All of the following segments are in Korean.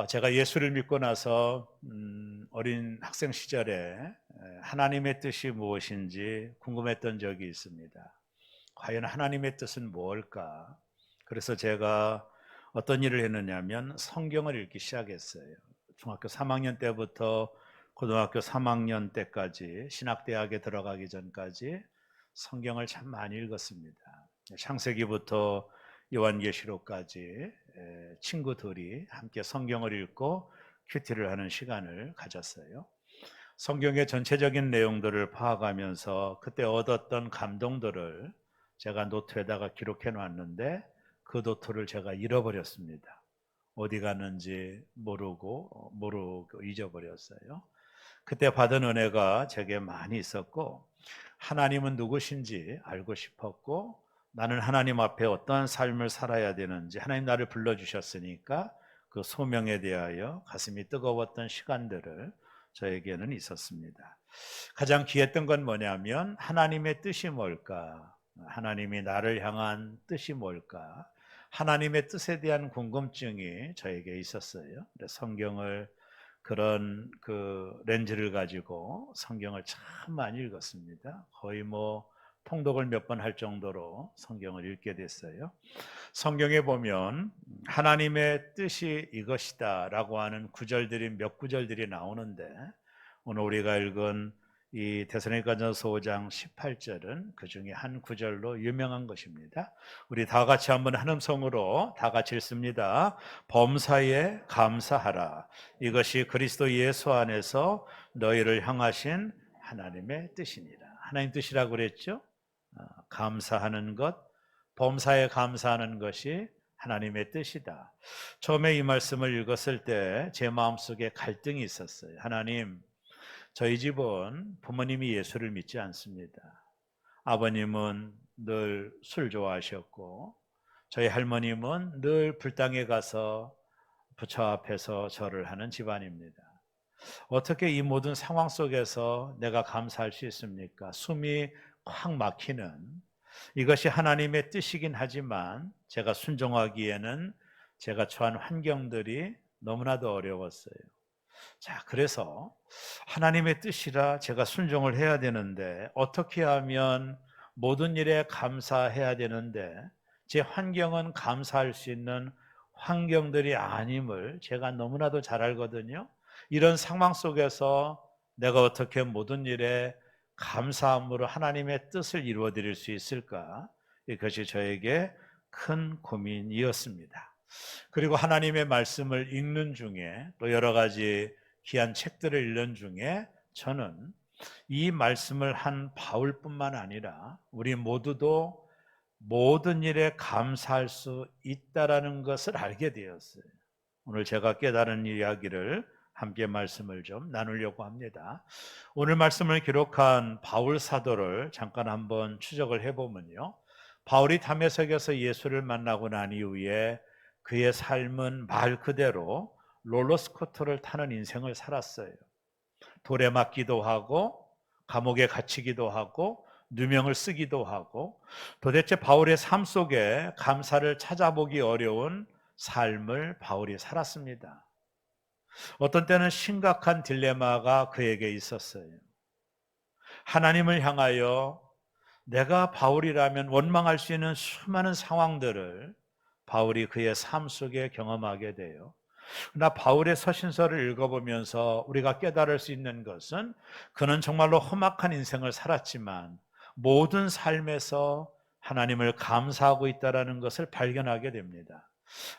제가 예수를 믿고 나서 어린 학생 시절에 하나님의 뜻이 무엇인지 궁금했던 적이 있습니다. 과연 하나님의 뜻은 무엇일까? 그래서 제가 어떤 일을 했느냐면 성경을 읽기 시작했어요. 중학교 3학년 때부터 고등학교 3학년 때까지 신학대학에 들어가기 전까지 성경을 참 많이 읽었습니다. 창세기부터 요한계시록까지 친구들이 함께 성경을 읽고 큐티를 하는 시간을 가졌어요. 성경의 전체적인 내용들을 파악하면서 그때 얻었던 감동들을 제가 노트에다가 기록해 놨는데 그 노트를 제가 잃어버렸습니다. 어디 갔는지 모르고 잊어버렸어요. 그때 받은 은혜가 제게 많이 있었고, 하나님은 누구신지 알고 싶었고, 나는 하나님 앞에 어떠한 삶을 살아야 되는지 하나님 나를 불러주셨으니까 그 소명에 대하여 가슴이 뜨거웠던 시간들을 저에게는 있었습니다. 가장 귀했던 건 뭐냐면 하나님의 뜻이 뭘까? 하나님이 나를 향한 뜻이 뭘까? 하나님의 뜻에 대한 궁금증이 저에게 있었어요. 그래서 성경을 그런 렌즈를 가지고 성경을 참 많이 읽었습니다. 거의 통독을 몇 번 할 정도로 성경을 읽게 됐어요. 성경에 보면 하나님의 뜻이 이것이다라고 하는 구절들이 몇 구절들이 나오는데, 오늘 우리가 읽은 이 데살로니가전서 5장 18절은 그 중에 한 구절로 유명한 것입니다. 우리 다 같이 한번 한 음성으로 다 같이 읽습니다. 범사에 감사하라. 이것이 그리스도 예수 안에서 너희를 향하신 하나님의 뜻이니라. 하나님 뜻이라고 그랬죠? 감사하는 것, 범사에 감사하는 것이 하나님의 뜻이다. 처음에 이 말씀을 읽었을 때 제 마음속에 갈등이 있었어요. 하나님, 저희 집은 부모님이 예수를 믿지 않습니다. 아버님은 늘 술 좋아하셨고, 저희 할머님은 늘 불당에 가서 부처 앞에서 절을 하는 집안입니다. 어떻게 이 모든 상황 속에서 내가 감사할 수 있습니까? 숨이 콱 막히는, 이것이 하나님의 뜻이긴 하지만 제가 순종하기에는 제가 처한 환경들이 너무나도 어려웠어요. 자, 그래서 하나님의 뜻이라 제가 순종을 해야 되는데, 어떻게 하면 모든 일에 감사해야 되는데 제 환경은 감사할 수 있는 환경들이 아님을 제가 너무나도 잘 알거든요. 이런 상황 속에서 내가 어떻게 모든 일에 감사함으로 하나님의 뜻을 이루어 드릴 수 있을까? 이것이 저에게 큰 고민이었습니다. 그리고 하나님의 말씀을 읽는 중에, 또 여러 가지 귀한 책들을 읽는 중에 저는 이 말씀을 한 바울뿐만 아니라 우리 모두도 모든 일에 감사할 수 있다라는 것을 알게 되었어요. 오늘 제가 깨달은 이야기를 함께 말씀을 좀 나누려고 합니다. 오늘 말씀을 기록한 바울 사도를 잠깐 한번 추적을 해보면요, 바울이 다메섹에서 예수를 만나고 난 이후에 그의 삶은 말 그대로 롤러스코터를 타는 인생을 살았어요. 돌에 맞기도 하고 감옥에 갇히기도 하고 누명을 쓰기도 하고, 도대체 바울의 삶 속에 감사를 찾아보기 어려운 삶을 바울이 살았습니다. 어떤 때는 심각한 딜레마가 그에게 있었어요. 하나님을 향하여 내가 바울이라면 원망할 수 있는 수많은 상황들을 바울이 그의 삶 속에 경험하게 돼요. 그러나 바울의 서신서를 읽어보면서 우리가 깨달을 수 있는 것은, 그는 정말로 험악한 인생을 살았지만 모든 삶에서 하나님을 감사하고 있다는 것을 발견하게 됩니다.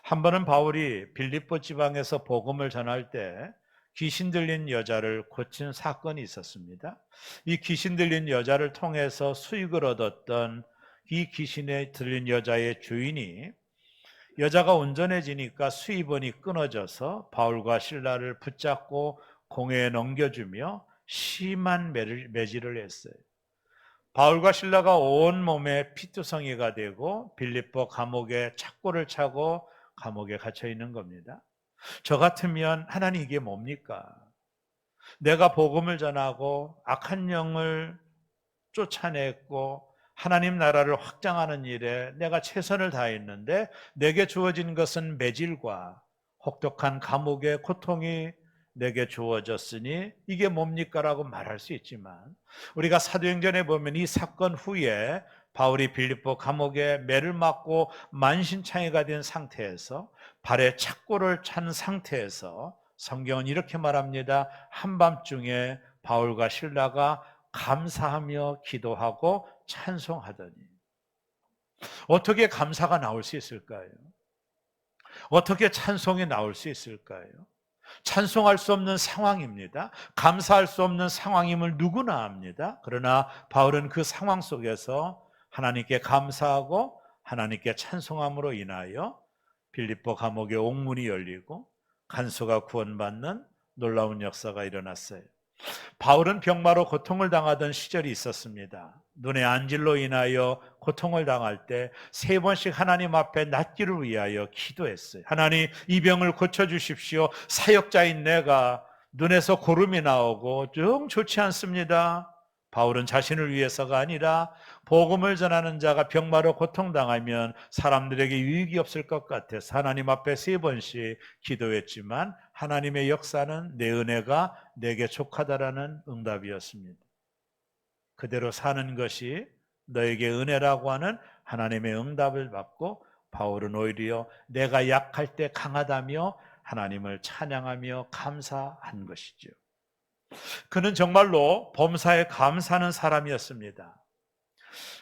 한 번은 바울이 빌립보 지방에서 복음을 전할 때 귀신 들린 여자를 고친 사건이 있었습니다. 이 귀신 들린 여자를 통해서 수익을 얻었던 이 귀신에 들린 여자의 주인이, 여자가 온전해지니까 수입원이 끊어져서 바울과 실라를 붙잡고 공회에 넘겨주며 심한 매질을 했어요. 바울과 실라가 온몸에 피투성이가 되고 빌립보 감옥에 착고를 차고 감옥에 갇혀 있는 겁니다. 저 같으면 하나님, 이게 뭡니까? 내가 복음을 전하고 악한 영을 쫓아냈고 하나님 나라를 확장하는 일에 내가 최선을 다했는데 내게 주어진 것은 매질과 혹독한 감옥의 고통이 내게 주어졌으니 이게 뭡니까? 라고 말할 수 있지만 우리가 사도행전에 보면 이 사건 후에 바울이 빌립보 감옥에 매를 맞고 만신창이가 된 상태에서 발에 착고를 찬 상태에서 성경은 이렇게 말합니다. 한밤중에 바울과 실라가 감사하며 기도하고 찬송하더니 어떻게 감사가 나올 수 있을까요? 어떻게 찬송이 나올 수 있을까요? 찬송할 수 없는 상황입니다. 감사할 수 없는 상황임을 누구나 압니다. 그러나 바울은 그 상황 속에서 하나님께 감사하고 하나님께 찬송함으로 인하여 빌립보 감옥의 옥문이 열리고 간수가 구원받는 놀라운 역사가 일어났어요. 바울은 병마로 고통을 당하던 시절이 있었습니다. 눈의 안질로 인하여 고통을 당할 때 3번씩 하나님 앞에 낫기를 위하여 기도했어요. 하나님, 이 병을 고쳐주십시오. 사역자인 내가 눈에서 고름이 나오고 좀 좋지 않습니다. 바울은 자신을 위해서가 아니라 복음을 전하는 자가 병마로 고통당하면 사람들에게 유익이 없을 것 같아서 하나님 앞에 3번씩 기도했지만 하나님의 역사는 내 은혜가 내게 족하다라는 응답이었습니다. 그대로 사는 것이 너에게 은혜라고 하는 하나님의 응답을 받고 바울은 오히려 내가 약할 때 강하다며 하나님을 찬양하며 감사한 것이죠. 그는 정말로 범사에 감사하는 사람이었습니다.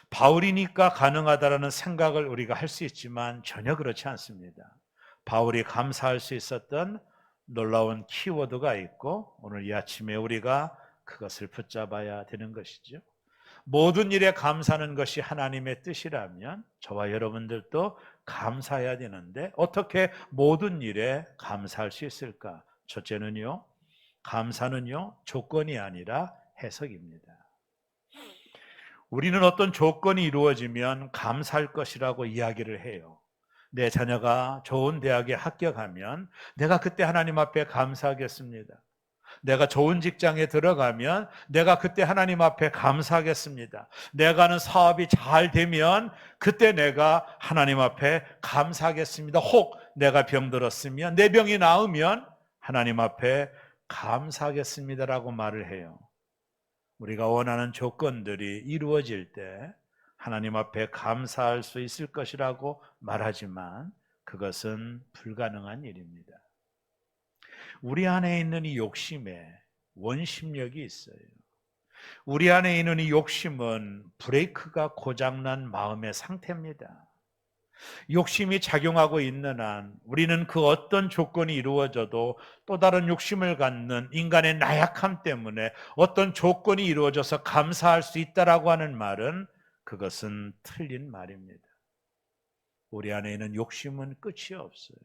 바울이니까 가능하다라는 생각을 우리가 할 수 있지만 전혀 그렇지 않습니다. 바울이 감사할 수 있었던 놀라운 키워드가 있고 오늘 이 아침에 우리가 그것을 붙잡아야 되는 것이죠. 모든 일에 감사하는 것이 하나님의 뜻이라면 저와 여러분들도 감사해야 되는데 어떻게 모든 일에 감사할 수 있을까? 첫째는요, 감사는요 조건이 아니라 해석입니다. 우리는 어떤 조건이 이루어지면 감사할 것이라고 이야기를 해요. 내 자녀가 좋은 대학에 합격하면 내가 그때 하나님 앞에 감사하겠습니다. 내가 좋은 직장에 들어가면 내가 그때 하나님 앞에 감사하겠습니다. 내가 하는 사업이 잘 되면 그때 내가 하나님 앞에 감사하겠습니다. 혹 내가 병들었으면 내 병이 나으면 하나님 앞에 감사하겠습니다라고 말을 해요. 우리가 원하는 조건들이 이루어질 때 하나님 앞에 감사할 수 있을 것이라고 말하지만 그것은 불가능한 일입니다. 우리 안에 있는 이 욕심에 원심력이 있어요. 우리 안에 있는 이 욕심은 브레이크가 고장난 마음의 상태입니다. 욕심이 작용하고 있는 한 우리는 그 어떤 조건이 이루어져도 또 다른 욕심을 갖는 인간의 나약함 때문에 어떤 조건이 이루어져서 감사할 수 있다라고 하는 말은 그것은 틀린 말입니다. 우리 안에 있는 욕심은 끝이 없어요.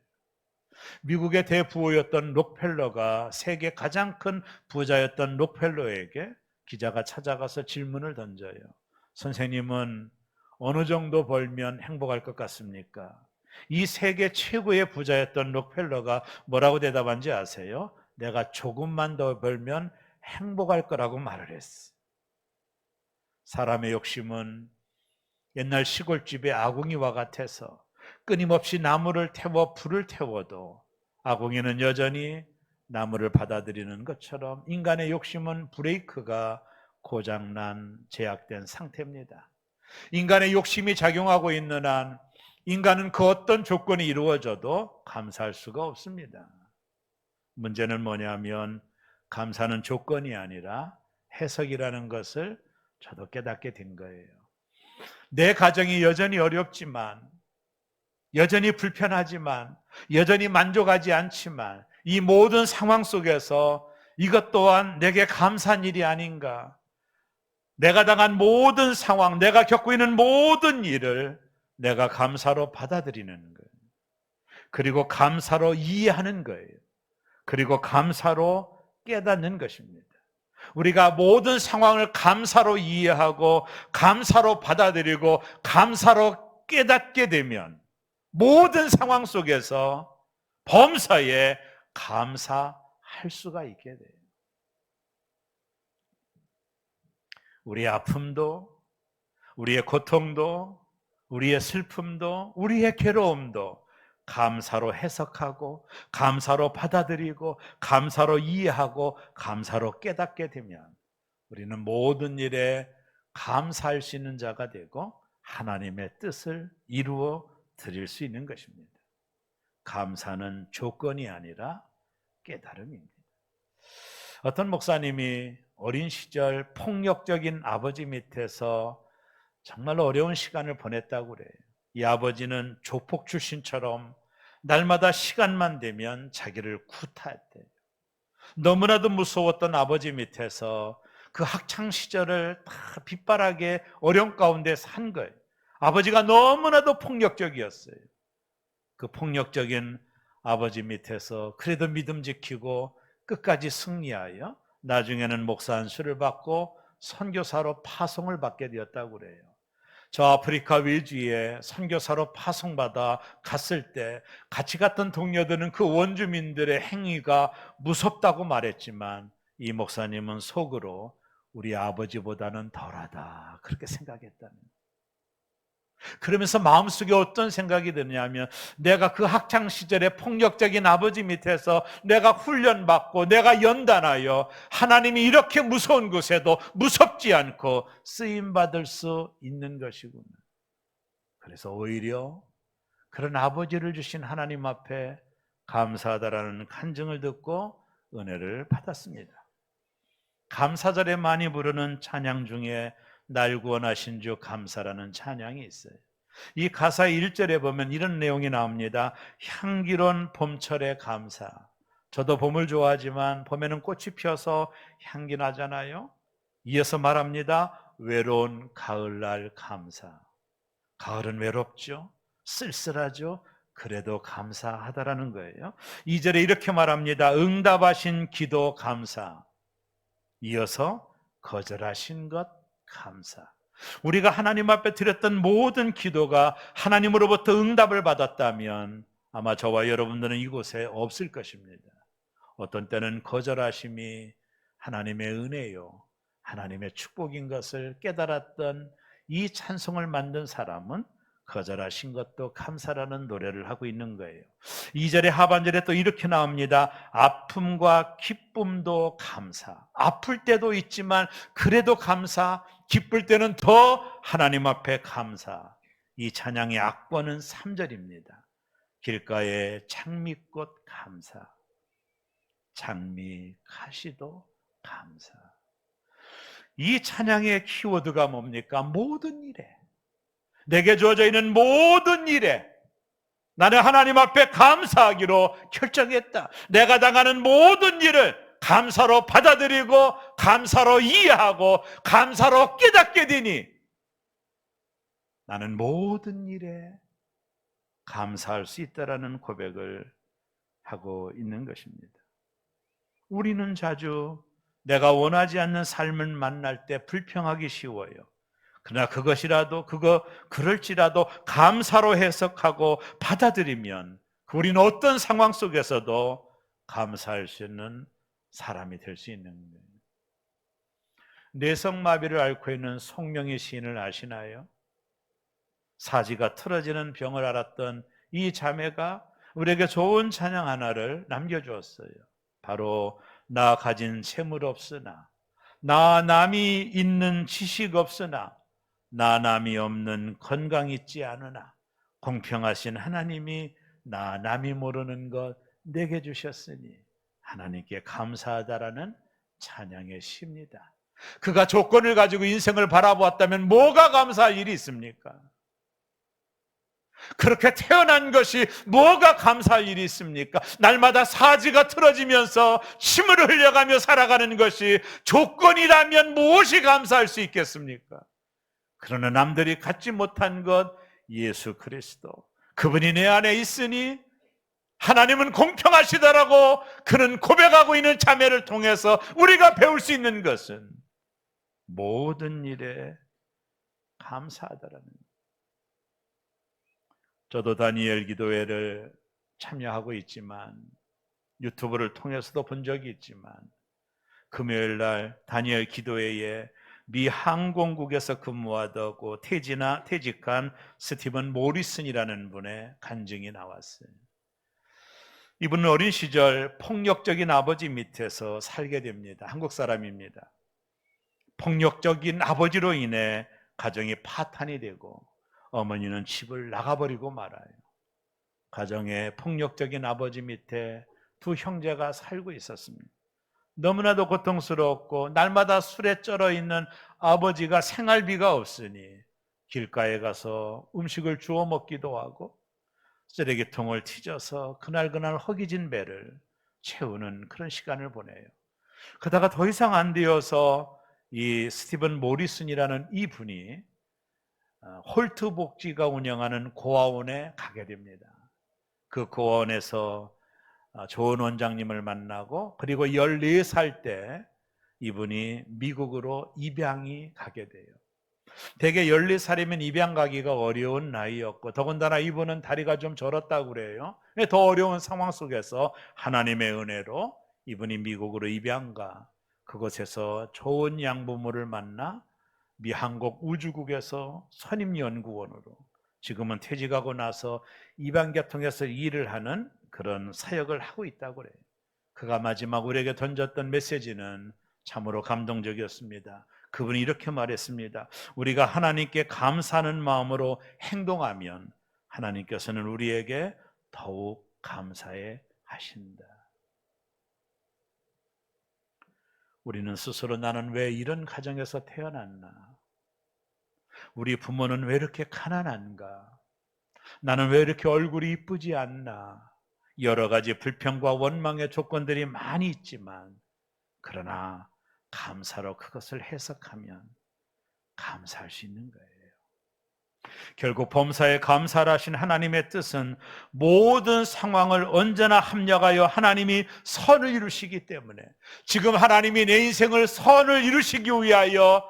미국의 대부호였던 록펠러가 세계 가장 큰 부자였던 록펠러에게 기자가 찾아가서 질문을 던져요. 선생님은 어느 정도 벌면 행복할 것 같습니까? 이 세계 최고의 부자였던 록펠러가 뭐라고 대답한지 아세요? 내가 조금만 더 벌면 행복할 거라고 말을 했어. 사람의 욕심은 옛날 시골집의 아궁이와 같아서 끊임없이 나무를 태워 불을 태워도 아궁이는 여전히 나무를 받아들이는 것처럼 인간의 욕심은 브레이크가 고장난 제약된 상태입니다. 인간의 욕심이 작용하고 있는 한 인간은 그 어떤 조건이 이루어져도 감사할 수가 없습니다. 문제는 뭐냐면 감사는 조건이 아니라 해석이라는 것을 저도 깨닫게 된 거예요. 내 가정이 여전히 어렵지만, 여전히 불편하지만, 여전히 만족하지 않지만 이 모든 상황 속에서 이것 또한 내게 감사한 일이 아닌가. 내가 당한 모든 상황, 내가 겪고 있는 모든 일을 내가 감사로 받아들이는 거예요. 그리고 감사로 이해하는 거예요. 그리고 감사로 깨닫는 것입니다. 우리가 모든 상황을 감사로 이해하고 감사로 받아들이고 감사로 깨닫게 되면 모든 상황 속에서 범사에 감사할 수가 있게 돼요. 우리의 아픔도, 우리의 고통도, 우리의 슬픔도, 우리의 괴로움도 감사로 해석하고 감사로 받아들이고 감사로 이해하고 감사로 깨닫게 되면 우리는 모든 일에 감사할 수 있는 자가 되고 하나님의 뜻을 이루어 드릴 수 있는 것입니다. 감사는 조건이 아니라 깨달음입니다. 어떤 목사님이 어린 시절 폭력적인 아버지 밑에서 정말 어려운 시간을 보냈다고 그래요. 이 아버지는 조폭 출신처럼 날마다 시간만 되면 자기를 구타했대요. 너무나도 무서웠던 아버지 밑에서 그 학창 시절을 다 빗바라게 어려움 가운데 산 거예요. 아버지가 너무나도 폭력적이었어요. 그 폭력적인 아버지 밑에서 그래도 믿음 지키고 끝까지 승리하여 나중에는 목사 안수를 받고 선교사로 파송을 받게 되었다고 그래요. 저 아프리카 외지에 선교사로 파송받아 갔을 때 같이 갔던 동료들은 그 원주민들의 행위가 무섭다고 말했지만 이 목사님은 속으로 우리 아버지보다는 덜하다 그렇게 생각했다는 거예요. 그러면서 마음속에 어떤 생각이 드냐면 내가 그 학창시절에 폭력적인 아버지 밑에서 내가 훈련받고 내가 연단하여 하나님이 이렇게 무서운 곳에도 무섭지 않고 쓰임받을 수 있는 것이구나. 그래서 오히려 그런 아버지를 주신 하나님 앞에 감사하다라는 간증을 듣고 은혜를 받았습니다. 감사절에 많이 부르는 찬양 중에 날 구원하신 주 감사라는 찬양이 있어요. 이 가사의 1절에 보면 이런 내용이 나옵니다. 향기로운 봄철의 감사. 저도 봄을 좋아하지만 봄에는 꽃이 피어서 향기 나잖아요. 이어서 말합니다. 외로운 가을날 감사. 가을은 외롭죠. 쓸쓸하죠. 그래도 감사하다라는 거예요. 2절에 이렇게 말합니다. 응답하신 기도 감사. 이어서 거절하신 것 감사. 우리가 하나님 앞에 드렸던 모든 기도가 하나님으로부터 응답을 받았다면 아마 저와 여러분들은 이곳에 없을 것입니다. 어떤 때는 거절하심이 하나님의 은혜요, 하나님의 축복인 것을 깨달았던 이 찬송을 만든 사람은 거절하신 것도 감사라는 노래를 하고 있는 거예요. 2절의 하반절에 또 이렇게 나옵니다. 아픔과 기쁨도 감사. 아플 때도 있지만 그래도 감사, 기쁠 때는 더 하나님 앞에 감사. 이 찬양의 악보는 3절입니다. 길가에 장미꽃 감사, 장미 가시도 감사. 이 찬양의 키워드가 뭡니까? 모든 일에, 내게 주어져 있는 모든 일에 나는 하나님 앞에 감사하기로 결정했다. 내가 당하는 모든 일을 감사로 받아들이고 감사로 이해하고 감사로 깨닫게 되니 나는 모든 일에 감사할 수 있다라는 고백을 하고 있는 것입니다. 우리는 자주 내가 원하지 않는 삶을 만날 때 불평하기 쉬워요. 그러나 그럴지라도 감사로 해석하고 받아들이면 우리는 어떤 상황 속에서도 감사할 수 있는 사람이 될 수 있는 거예요. 뇌성마비를 앓고 있는 송명희 시인을 아시나요? 사지가 틀어지는 병을 앓았던 이 자매가 우리에게 좋은 찬양 하나를 남겨주었어요. 바로 나 가진 재물 없으나, 나 남이 있는 지식 없으나, 나 남이 없는 건강 있지 않으나 공평하신 하나님이 나 남이 모르는 것 내게 주셨으니 하나님께 감사하다라는 찬양의 시입니다. 그가 조건을 가지고 인생을 바라보았다면 뭐가 감사할 일이 있습니까? 그렇게 태어난 것이 뭐가 감사할 일이 있습니까? 날마다 사지가 틀어지면서 침을 흘려가며 살아가는 것이 조건이라면 무엇이 감사할 수 있겠습니까? 그러나 남들이 갖지 못한 것 예수 그리스도, 그분이 내 안에 있으니 하나님은 공평하시다라고 그는 고백하고 있는 자매를 통해서 우리가 배울 수 있는 것은 모든 일에 감사하다라는 것. 저도 다니엘 기도회를 참여하고 있지만 유튜브를 통해서도 본 적이 있지만 금요일 날 다니엘 기도회에 미 항공국에서 근무하다고 퇴직한 스티븐 모리슨이라는 분의 간증이 나왔어요. 이분은 어린 시절 폭력적인 아버지 밑에서 살게 됩니다. 한국 사람입니다. 폭력적인 아버지로 인해 가정이 파탄이 되고 어머니는 집을 나가버리고 말아요. 가정에 폭력적인 아버지 밑에 두 형제가 살고 있었습니다. 너무나도 고통스러웠고 날마다 술에 쩔어 있는 아버지가 생활비가 없으니 길가에 가서 음식을 주워 먹기도 하고 쓰레기통을 튀져서 그날 허기진 배를 채우는 그런 시간을 보내요. 그러다가 더 이상 안 되어서 이 스티븐 모리슨이라는 이 분이 홀트 복지가 운영하는 고아원에 가게 됩니다. 그 고아원에서 좋은 원장님을 만나고 그리고 14살 때 이분이 미국으로 입양이 가게 돼요. 대개 14살이면 입양 가기가 어려운 나이였고 더군다나 이분은 다리가 좀 절었다고 그래요. 더 어려운 상황 속에서 하나님의 은혜로 이분이 미국으로 입양가 그곳에서 좋은 양부모를 만나 미 한국 우주국에서 선임연구원으로 지금은 퇴직하고 나서 입양계통에서 일을 하는 그런 사역을 하고 있다고 그래요. 그가 마지막 우리에게 던졌던 메시지는 참으로 감동적이었습니다. 그분이 이렇게 말했습니다. 우리가 하나님께 감사하는 마음으로 행동하면 하나님께서는 우리에게 더욱 감사해 하신다. 우리는 스스로 나는 왜 이런 가정에서 태어났나? 우리 부모는 왜 이렇게 가난한가? 나는 왜 이렇게 얼굴이 이쁘지 않나? 여러 가지 불평과 원망의 조건들이 많이 있지만 그러나 감사로 그것을 해석하면 감사할 수 있는 거예요. 결국 범사에 감사를 하신 하나님의 뜻은 모든 상황을 언제나 합력하여 하나님이 선을 이루시기 때문에 지금 하나님이 내 인생을 선을 이루시기 위하여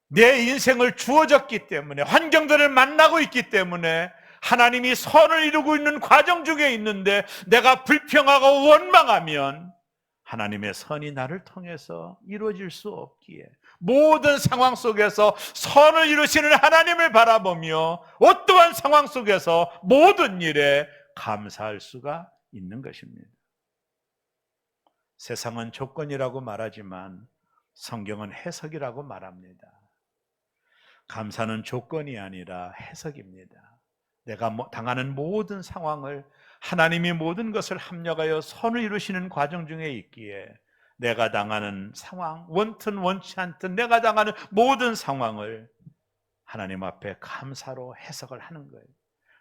내 인생을 주어졌기 때문에 환경들을 만나고 있기 때문에 하나님이 선을 이루고 있는 과정 중에 있는데 내가 불평하고 원망하면 하나님의 선이 나를 통해서 이루어질 수 없기에 모든 상황 속에서 선을 이루시는 하나님을 바라보며 어떠한 상황 속에서 모든 일에 감사할 수가 있는 것입니다. 세상은 조건이라고 말하지만 성경은 해석이라고 말합니다. 감사는 조건이 아니라 해석입니다. 내가 당하는 모든 상황을 하나님이 모든 것을 합력하여 선을 이루시는 과정 중에 있기에 내가 당하는 상황, 원튼 원치 않든 내가 당하는 모든 상황을 하나님 앞에 감사로 해석을 하는 거예요.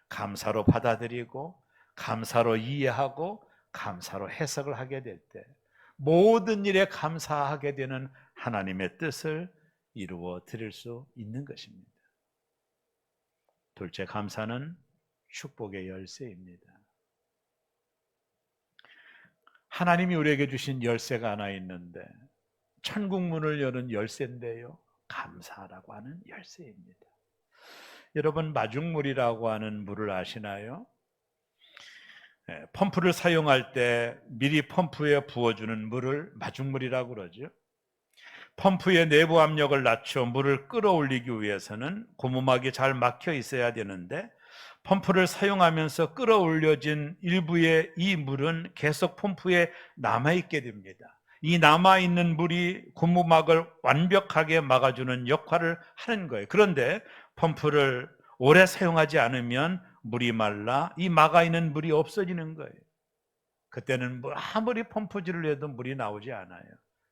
감사로 받아들이고 감사로 이해하고 감사로 해석을 하게 될 때 모든 일에 감사하게 되는 하나님의 뜻을 이루어 드릴 수 있는 것입니다. 둘째, 감사는 축복의 열쇠입니다. 하나님이 우리에게 주신 열쇠가 하나 있는데 천국 문을 여는 열쇠인데요, 감사라고 하는 열쇠입니다. 여러분, 마중물이라고 하는 물을 아시나요? 펌프를 사용할 때 미리 펌프에 부어주는 물을 마중물이라고 그러죠. 펌프의 내부 압력을 낮춰 물을 끌어올리기 위해서는 고무막이 잘 막혀 있어야 되는데 펌프를 사용하면서 끌어올려진 일부의 이 물은 계속 펌프에 남아있게 됩니다. 이 남아있는 물이 고무막을 완벽하게 막아주는 역할을 하는 거예요. 그런데 펌프를 오래 사용하지 않으면 물이 말라 이 막아있는 물이 없어지는 거예요. 그때는 아무리 펌프질을 해도 물이 나오지 않아요.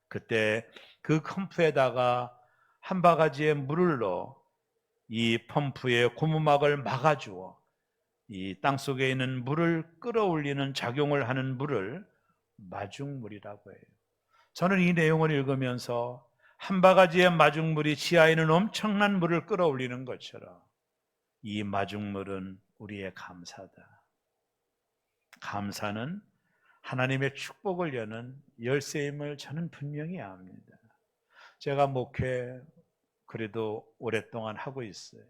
그때 그 펌프에다가 한 바가지의 물을 넣어 이 펌프의 고무막을 막아주어 이 땅속에 있는 물을 끌어올리는 작용을 하는 물을 마중물이라고 해요. 저는 이 내용을 읽으면서 한 바가지의 마중물이 지하에 있는 엄청난 물을 끌어올리는 것처럼 이 마중물은 우리의 감사다. 감사는 하나님의 축복을 여는 열쇠임을 저는 분명히 압니다. 제가 목회 그래도 오랫동안 하고 있어요.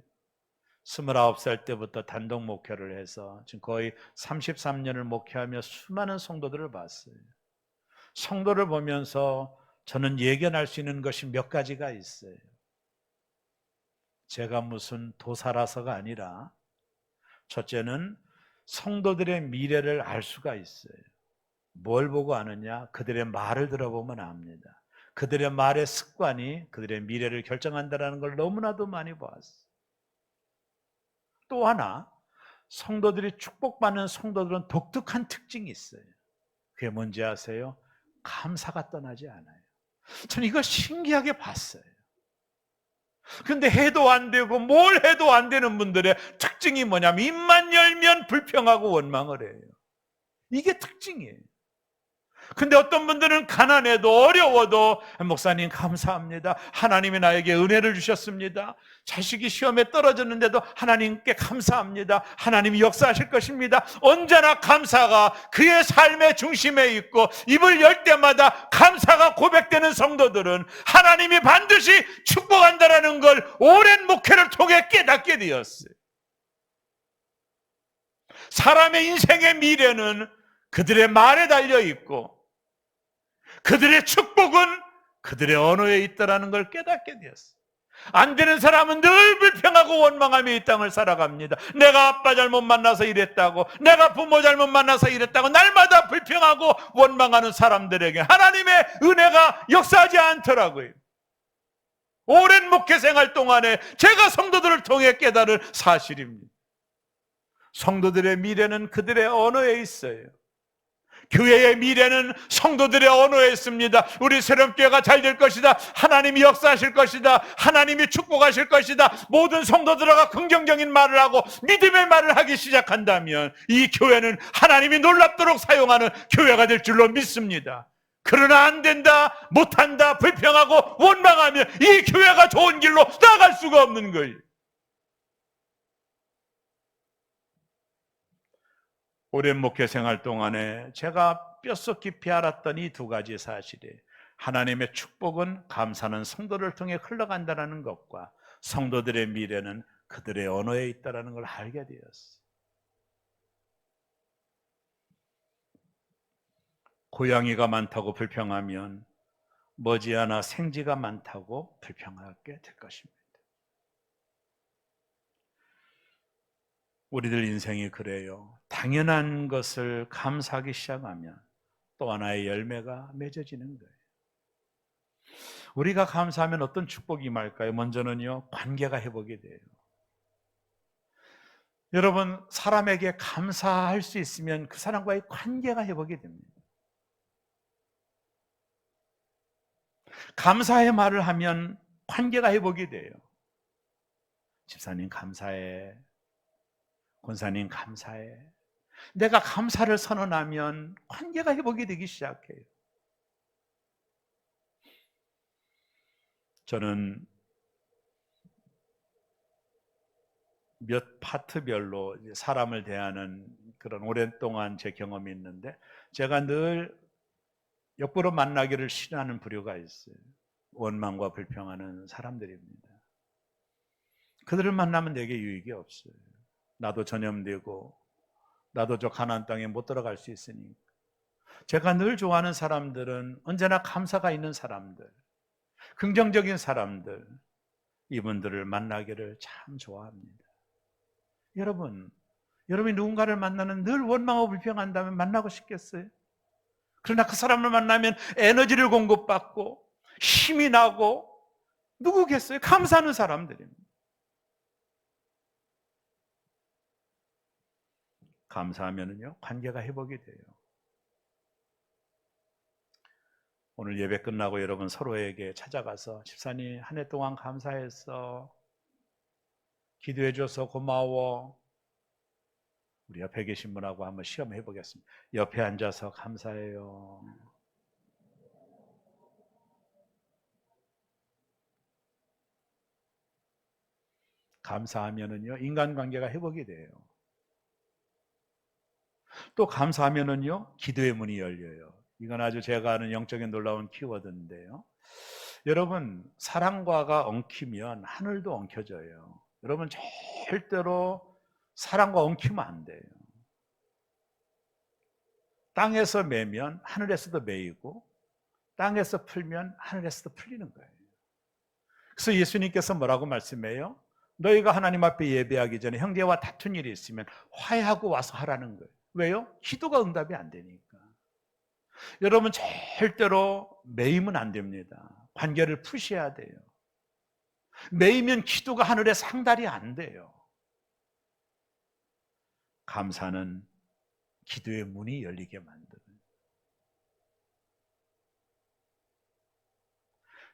29살 때부터 단독 목회를 해서 지금 거의 33년을 목회하며 수많은 성도들을 봤어요. 성도를 보면서 저는 예견할 수 있는 것이 몇 가지가 있어요. 제가 무슨 도사라서가 아니라 첫째는 성도들의 미래를 알 수가 있어요. 뭘 보고 아느냐? 그들의 말을 들어보면 압니다. 그들의 말의 습관이 그들의 미래를 결정한다는 걸 너무나도 많이 보았어요. 또 하나, 성도들이 축복받는 성도들은 독특한 특징이 있어요. 그게 뭔지 아세요? 감사가 떠나지 않아요. 저는 이걸 신기하게 봤어요. 근데 해도 안 되고 뭘 해도 안 되는 분들의 특징이 뭐냐면 입만 열면 불평하고 원망을 해요. 이게 특징이에요. 근데 어떤 분들은 가난해도 어려워도 목사님 감사합니다. 하나님이 나에게 은혜를 주셨습니다. 자식이 시험에 떨어졌는데도 하나님께 감사합니다. 하나님이 역사하실 것입니다. 언제나 감사가 그의 삶의 중심에 있고 입을 열 때마다 감사가 고백되는 성도들은 하나님이 반드시 축복한다는 걸 오랜 목회를 통해 깨닫게 되었어요. 사람의 인생의 미래는 그들의 말에 달려 있고 그들의 축복은 그들의 언어에 있다는 걸 깨닫게 되었어요. 안 되는 사람은 늘 불평하고 원망하며 이 땅을 살아갑니다. 내가 아빠 잘못 만나서 이랬다고, 내가 부모 잘못 만나서 이랬다고 날마다 불평하고 원망하는 사람들에게 하나님의 은혜가 역사하지 않더라고요. 오랜 목회 생활 동안에 제가 성도들을 통해 깨달은 사실입니다. 성도들의 미래는 그들의 언어에 있어요. 교회의 미래는 성도들의 언어에 있습니다. 우리 새롬교회가 잘 될 것이다. 하나님이 역사하실 것이다. 하나님이 축복하실 것이다. 모든 성도들과 긍정적인 말을 하고 믿음의 말을 하기 시작한다면 이 교회는 하나님이 놀랍도록 사용하는 교회가 될 줄로 믿습니다. 그러나 안 된다, 못한다, 불평하고 원망하면 이 교회가 좋은 길로 나아갈 수가 없는 거예요. 오랜 목회 생활 동안에 제가 뼛속 깊이 알았던 이 두 가지 사실이에요. 하나님의 축복은 감사하는 성도를 통해 흘러간다는 것과 성도들의 미래는 그들의 언어에 있다는 걸 알게 되었어요. 고양이가 많다고 불평하면 머지않아 생쥐가 많다고 불평하게 될 것입니다. 우리들 인생이 그래요. 당연한 것을 감사하기 시작하면 또 하나의 열매가 맺어지는 거예요. 우리가 감사하면 어떤 축복이 임할까요? 먼저는요, 관계가 회복이 돼요. 여러분, 사람에게 감사할 수 있으면 그 사람과의 관계가 회복이 됩니다. 감사의 말을 하면 관계가 회복이 돼요. 집사님 감사해. 권사님 감사해. 내가 감사를 선언하면 관계가 회복이 되기 시작해요. 저는 몇 파트별로 사람을 대하는 그런 오랜 동안 제 경험이 있는데 제가 늘 역부로 만나기를 싫어하는 부류가 있어요. 원망과 불평하는 사람들입니다. 그들을 만나면 내게 유익이 없어요. 나도 전염되고 나도 저 가나안 땅에 못 들어갈 수 있으니까. 제가 늘 좋아하는 사람들은 언제나 감사가 있는 사람들, 긍정적인 사람들, 이분들을 만나기를 참 좋아합니다. 여러분이 누군가를 만나는 늘 원망하고 불평한다면 만나고 싶겠어요? 그러나 그 사람을 만나면 에너지를 공급받고 힘이 나고 누구겠어요? 감사하는 사람들입니다. 감사하면은요, 관계가 회복이 돼요. 오늘 예배 끝나고 여러분 서로에게 찾아가서 집사님 한 해 동안 감사했어. 기도해 줘서 고마워. 우리 옆에 계신 분하고 한번 시험해 보겠습니다. 옆에 앉아서 감사해요. 감사하면은요, 인간관계가 회복이 돼요. 또 감사하면은요, 기도의 문이 열려요. 이건 아주 제가 아는 영적인 놀라운 키워드인데요. 여러분, 사랑과가 엉키면 하늘도 엉켜져요. 여러분, 절대로 사랑과 엉키면 안 돼요. 땅에서 매면 하늘에서도 매이고 땅에서 풀면 하늘에서도 풀리는 거예요. 그래서 예수님께서 뭐라고 말씀해요? 너희가 하나님 앞에 예배하기 전에 형제와 다툰 일이 있으면 화해하고 와서 하라는 거예요. 왜요? 기도가 응답이 안 되니까. 여러분 절대로 매이면 안 됩니다. 관계를 푸셔야 돼요. 매이면 기도가 하늘에 상달이 안 돼요. 감사는 기도의 문이 열리게 만들어요.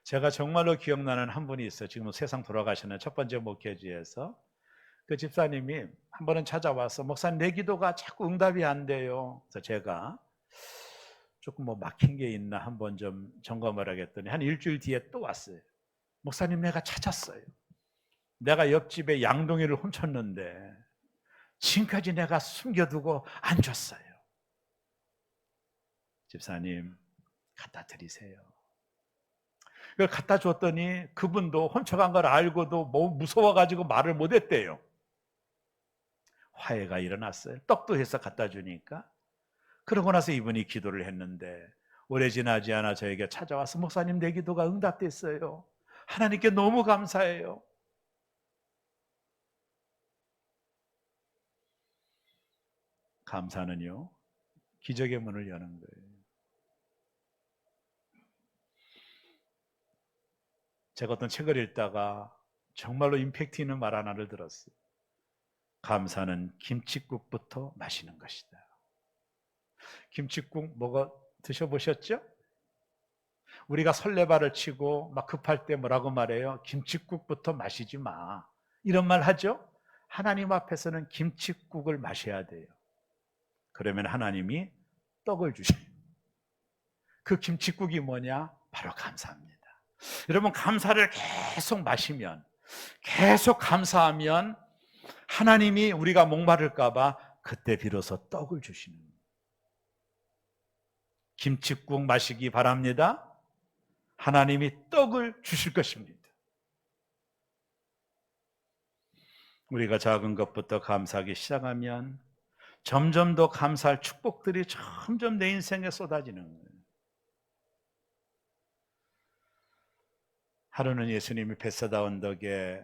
제가 정말로 기억나는 한 분이 있어요. 지금 세상 돌아가시는 첫 번째 목회지에서 그 집사님이 한 번은 찾아와서 목사님 내 기도가 자꾸 응답이 안 돼요. 그래서 제가 조금 막힌 게 있나 한번 좀 점검을 하겠더니 한 일주일 뒤에 또 왔어요. 목사님 내가 찾았어요. 내가 옆집에 양동이를 훔쳤는데 지금까지 내가 숨겨두고 안 줬어요. 집사님 갖다 드리세요. 그걸 갖다 줬더니 그분도 훔쳐간 걸 알고도 무서워가지고 말을 못했대요. 화해가 일어났어요. 떡도 해서 갖다 주니까. 그러고 나서 이분이 기도를 했는데 오래 지나지 않아 저에게 찾아와서 목사님 내 기도가 응답됐어요. 하나님께 너무 감사해요. 감사는요 기적의 문을 여는 거예요. 제가 어떤 책을 읽다가 정말로 임팩트 있는 말 하나를 들었어요. 감사는 김칫국부터 마시는 것이다. 김칫국 드셔보셨죠? 우리가 설레발을 치고 막 급할 때 뭐라고 말해요? 김칫국부터 마시지 마. 이런 말 하죠? 하나님 앞에서는 김칫국을 마셔야 돼요. 그러면 하나님이 떡을 주셔요. 그 김칫국이 뭐냐? 바로 감사합니다. 여러분 감사를 계속 마시면 계속 감사하면 하나님이 우리가 목마를까 봐 그때 비로소 떡을 주시는 거예요. 김칫국 마시기 바랍니다. 하나님이 떡을 주실 것입니다. 우리가 작은 것부터 감사하기 시작하면 점점 더 감사할 축복들이 점점 내 인생에 쏟아지는 거예요. 하루는 예수님이 벳사다 언덕에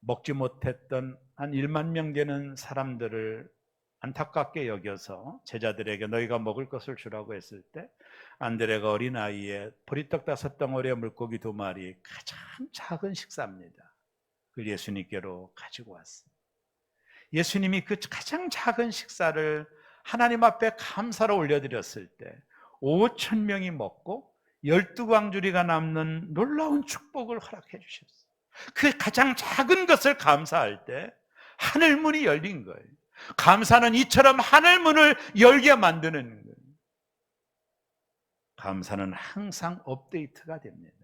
먹지 못했던 한 1만 명 되는 사람들을 안타깝게 여겨서 제자들에게 너희가 먹을 것을 주라고 했을 때 안드레가 어린아이에 보리떡 5덩어리에 물고기 2마리 가장 작은 식사입니다. 그걸 예수님께로 가지고 왔어요. 예수님이 그 가장 작은 식사를 하나님 앞에 감사로 올려드렸을 때 5천 명이 먹고 12광주리가 남는 놀라운 축복을 허락해 주셨어요. 그 가장 작은 것을 감사할 때 하늘문이 열린 거예요. 감사는 이처럼 하늘문을 열게 만드는 거예요. 감사는 항상 업데이트가 됩니다.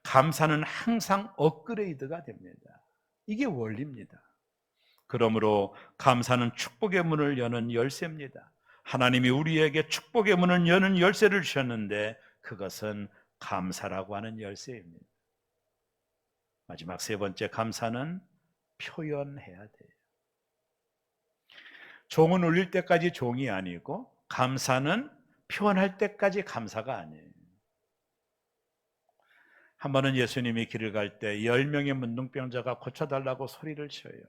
감사는 항상 업그레이드가 됩니다. 이게 원리입니다. 그러므로 감사는 축복의 문을 여는 열쇠입니다. 하나님이 우리에게 축복의 문을 여는 열쇠를 주셨는데 그것은 감사라고 하는 열쇠입니다. 마지막 3번째 감사는 표현해야 돼요. 종은 울릴 때까지 종이 아니고 감사는 표현할 때까지 감사가 아니에요. 한 번은 예수님이 길을 갈 때 10명의 문둥병자가 고쳐달라고 소리를 쳐요.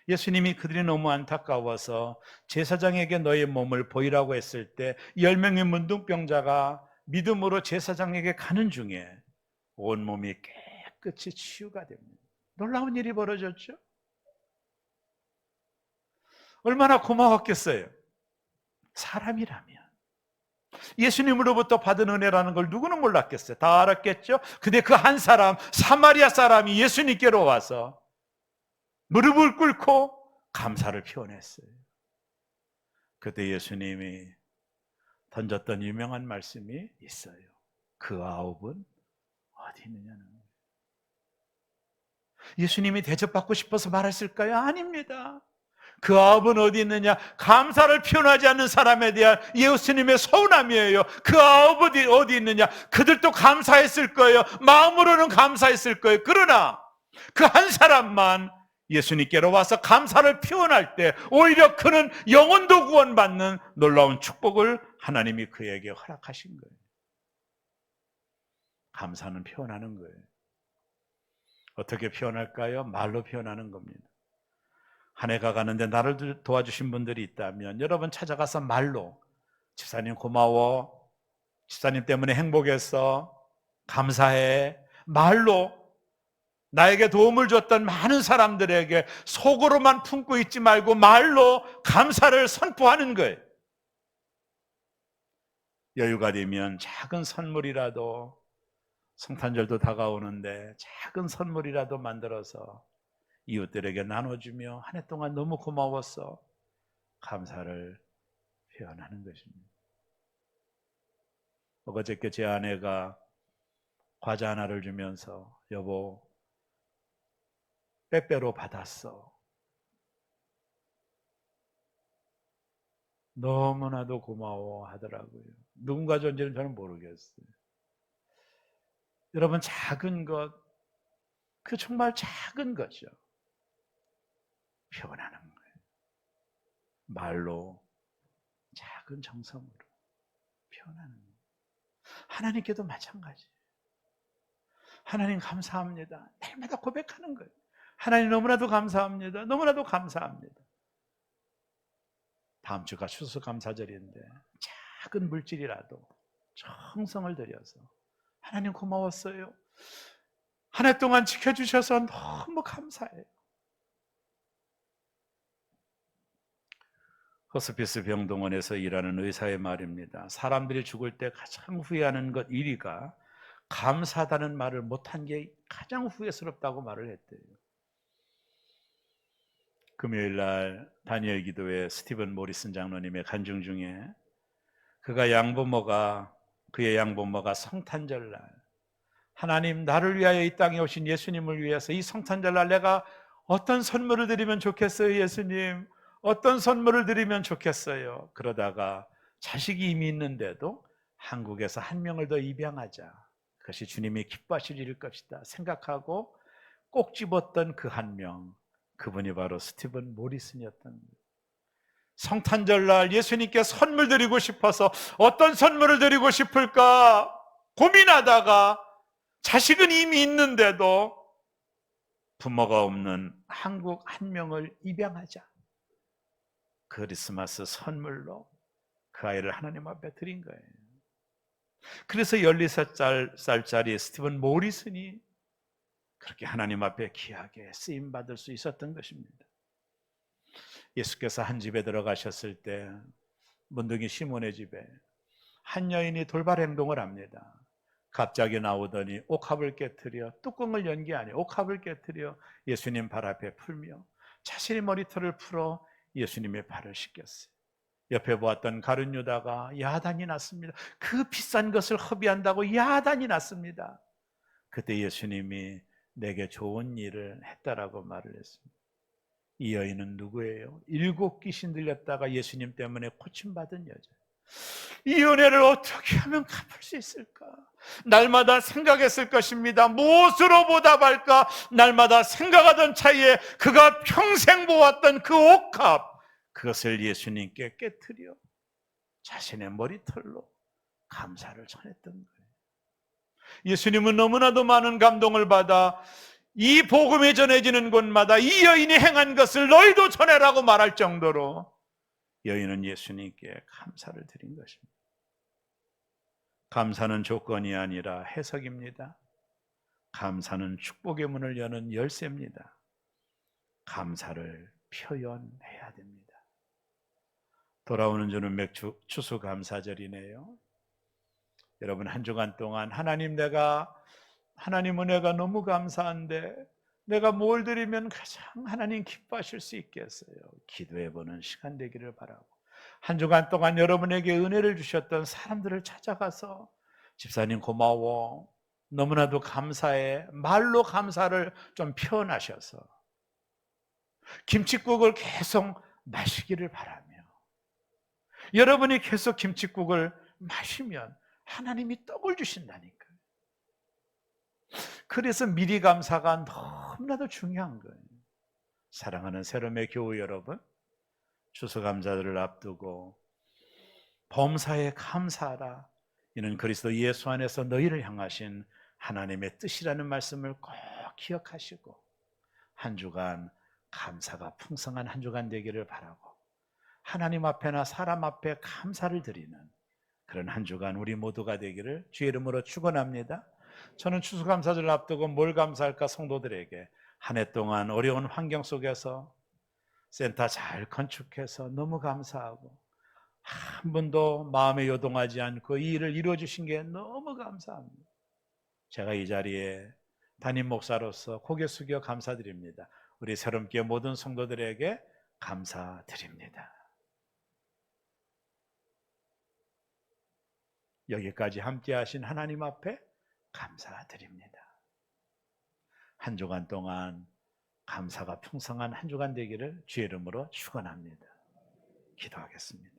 예수님이 그들이 너무 안타까워서 제사장에게 너의 몸을 보이라고 했을 때 10명의 문둥병자가 믿음으로 제사장에게 가는 중에 온몸이 깨끗이 치유가 됩니다. 놀라운 일이 벌어졌죠? 얼마나 고마웠겠어요. 사람이라면 예수님으로부터 받은 은혜라는 걸 누구는 몰랐겠어요? 다 알았겠죠? 근데 그 한 사람, 사마리아 사람이 예수님께로 와서 무릎을 꿇고 감사를 표현했어요. 그때 예수님이 던졌던 유명한 말씀이 있어요. 그 9은 어디 있느냐는 거예요. 예수님이 대접받고 싶어서 말했을까요? 아닙니다. 그 9은 어디 있느냐? 감사를 표현하지 않는 사람에 대한 예수님의 서운함이에요. 그 9은 어디 있느냐? 그들도 감사했을 거예요. 마음으로는 감사했을 거예요. 그러나 그 한 사람만 예수님께로 와서 감사를 표현할 때 오히려 그는 영혼도 구원받는 놀라운 축복을 하나님이 그에게 허락하신 거예요. 감사는 표현하는 거예요. 어떻게 표현할까요? 말로 표현하는 겁니다. 한 해가 가는데 나를 도와주신 분들이 있다면 여러분 찾아가서 말로 집사님 고마워, 집사님 때문에 행복했어, 감사해, 말로 나에게 도움을 줬던 많은 사람들에게 속으로만 품고 있지 말고 말로 감사를 선포하는 거예요. 여유가 되면 작은 선물이라도, 성탄절도 다가오는데 작은 선물이라도 만들어서 이웃들에게 나눠주며 한 해 동안 너무 고마웠어, 감사를 표현하는 것입니다. 어저께 제 아내가 과자 하나를 주면서 여보 빼빼로 받았어, 너무나도 고마워 하더라고요. 누군가 존재는 저는 모르겠어요. 여러분 작은 것, 그 정말 작은 거죠. 표현하는 거예요. 말로 작은 정성으로 표현하는 거예요. 하나님께도 마찬가지. 하나님 감사합니다. 날마다 고백하는 거예요. 하나님 너무나도 감사합니다. 너무나도 감사합니다. 다음 주가 추수감사절인데 작은 물질이라도 정성을 들여서 하나님 고마웠어요. 한 해 동안 지켜주셔서 너무 감사해요. 호스피스 병동원에서 일하는 의사의 말입니다. 사람들이 죽을 때 가장 후회하는 것 1위가 감사하다는 말을 못한 게 가장 후회스럽다고 말을 했대요. 금요일 날 다니엘 기도회 스티븐 모리슨 장로님의 간증 중에 그의 양부모가 성탄절날 하나님 나를 위하여 이 땅에 오신 예수님을 위해서 이 성탄절날 내가 어떤 선물을 드리면 좋겠어요 예수님, 어떤 선물을 드리면 좋겠어요. 그러다가 자식이 이미 있는데도 한국에서 한 명을 더 입양하자, 그것이 주님이 기뻐하실 일일 것이다 생각하고 꼭 집었던 그 한 명, 그분이 바로 스티븐 모리슨이었던 거예요. 성탄절날 예수님께 선물 드리고 싶어서 어떤 선물을 드리고 싶을까 고민하다가 자식은 이미 있는데도 부모가 없는 한국 한 명을 입양하자, 크리스마스 선물로 그 아이를 하나님 앞에 드린 거예요. 그래서 13살짜리 스티븐 모리슨이 그렇게 하나님 앞에 귀하게 쓰임받을 수 있었던 것입니다. 예수께서 한 집에 들어가셨을 때 문둥이 시몬의 집에 한 여인이 돌발 행동을 합니다. 갑자기 나오더니 옥합을 깨트려, 뚜껑을 연 게 아니에요, 옥합을 깨트려 예수님 발 앞에 풀며 자신의 머리털을 풀어 예수님의 발을 씻겼어요. 옆에 보았던 가룟 유다가 야단이 났습니다. 그 비싼 것을 허비한다고 야단이 났습니다. 그때 예수님이 내게 좋은 일을 했다라고 말을 했습니다. 이 여인은 누구예요? 7 귀신 들렸다가 예수님 때문에 고침받은 여자. 이 은혜를 어떻게 하면 갚을 수 있을까? 날마다 생각했을 것입니다. 무엇으로 보답할까? 날마다 생각하던 차이에 그가 평생 보았던 그 옥합, 그것을 예수님께 깨트려 자신의 머리털로 감사를 전했던 거예요. 예수님은 너무나도 많은 감동을 받아 이 복음이 전해지는 곳마다 이 여인이 행한 것을 너희도 전해라고 말할 정도로 여인은 예수님께 감사를 드린 것입니다. 감사는 조건이 아니라 해석입니다. 감사는 축복의 문을 여는 열쇠입니다. 감사를 표현해야 됩니다. 돌아오는 주는 맥주 추수감사절이네요. 여러분 한 주간 동안 하나님 은혜가 너무 감사한데 내가 뭘 드리면 가장 하나님 기뻐하실 수 있겠어요? 기도해보는 시간 되기를 바라고, 한 주간 동안 여러분에게 은혜를 주셨던 사람들을 찾아가서 집사님 고마워, 너무나도 감사해, 말로 감사를 좀 표현하셔서 김칫국을 계속 마시기를 바라며, 여러분이 계속 김칫국을 마시면 하나님이 떡을 주신다니까요. 그래서 미리 감사가 너무나도 중요한 거예요. 사랑하는 새롬의 교우 여러분, 추수감사절을 앞두고 범사에 감사하라, 이는 그리스도 예수 안에서 너희를 향하신 하나님의 뜻이라는 말씀을 꼭 기억하시고 한 주간 감사가 풍성한 한 주간 되기를 바라고 하나님 앞에나 사람 앞에 감사를 드리는 그런 한 주간 우리 모두가 되기를 주의 이름으로 축원합니다. 저는 추수감사절을 앞두고 뭘 감사할까 성도들에게 한 해 동안 어려운 환경 속에서 센터 잘 건축해서 너무 감사하고 한 번도 마음에 요동하지 않고 이 일을 이루어 주신 게 너무 감사합니다. 제가 이 자리에 담임 목사로서 고개 숙여 감사드립니다. 우리 새롭게 모든 성도들에게 감사드립니다. 여기까지 함께 하신 하나님 앞에 감사드립니다. 한 주간 동안 감사가 풍성한 한 주간 되기를 주의 이름으로 축원합니다. 기도하겠습니다.